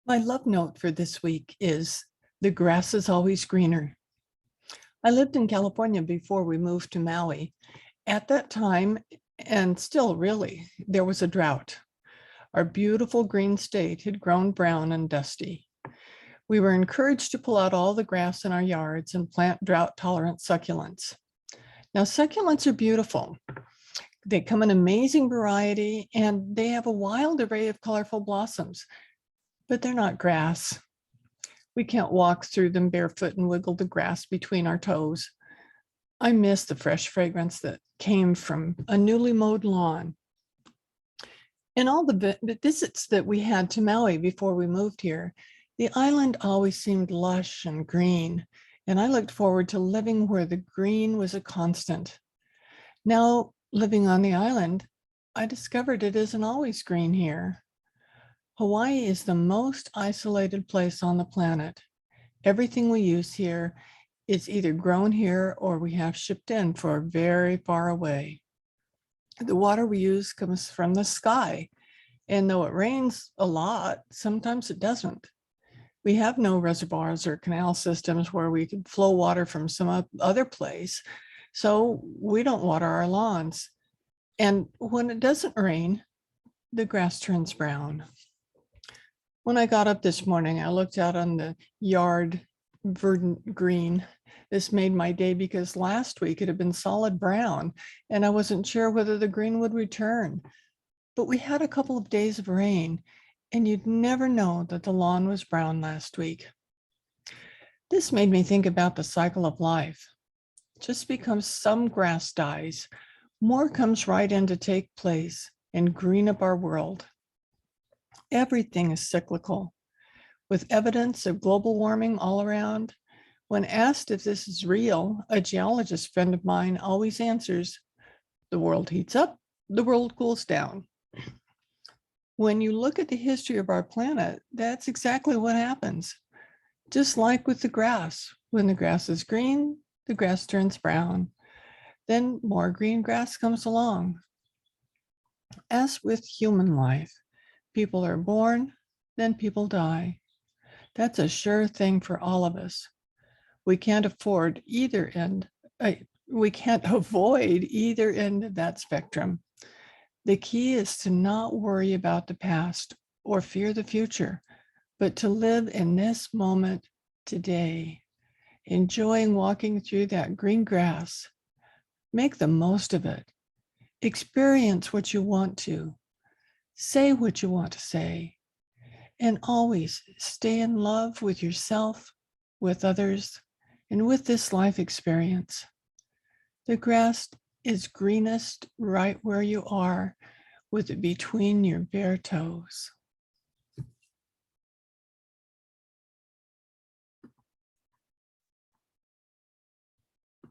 My love note for this week is the grass is always greener. I lived in California before we moved to Maui. At that time, and still really, there was a drought. Our beautiful green state had grown brown and dusty. We were encouraged to pull out all the grass in our yards and plant drought-tolerant succulents. Now, succulents are beautiful. They come in amazing variety and they have a wild array of colorful blossoms, but they're not grass. We can't walk through them barefoot and wiggle the grass between our toes. I miss the fresh fragrance that came from a newly mowed lawn. In all the visits that we had to Maui before we moved here, the island always seemed lush and green, and I looked forward to living where the green was a constant. Now, living on the island, I discovered it isn't always green here. Hawaii is the most isolated place on the planet. Everything we use here is either grown here or we have shipped in for very far away. The water we use comes from the sky, and though it rains a lot, sometimes it doesn't. We have no reservoirs or canal systems where we can flow water from some other place, so we don't water our lawns. And when it doesn't rain, the grass turns brown. When I got up this morning, I looked out on the yard, verdant green. This made my day because last week it had been solid brown and I wasn't sure whether the green would return. But we had a couple of days of rain and you'd never know that the lawn was brown last week. This made me think about the cycle of life. Just because some grass dies, more comes right in to take place and green up our world. Everything is cyclical. With evidence of global warming all around, when asked if this is real, a geologist friend of mine always answers, the world heats up, the world cools down. When you look at the history of our planet, that's exactly what happens. Just like with the grass, when the grass is green, the grass turns brown. Then more green grass comes along. As with human life, people are born, then people die. That's a sure thing for all of us. We can't afford either end. We can't avoid either end of that spectrum. The key is to not worry about the past or fear the future, but to live in this moment today, enjoying walking through that green grass. Make the most of it. Experience what you want to. Say what you want to say. And always stay in love with yourself, with others, and with this life experience. The grass is greenest right where you are, with it between your bare toes.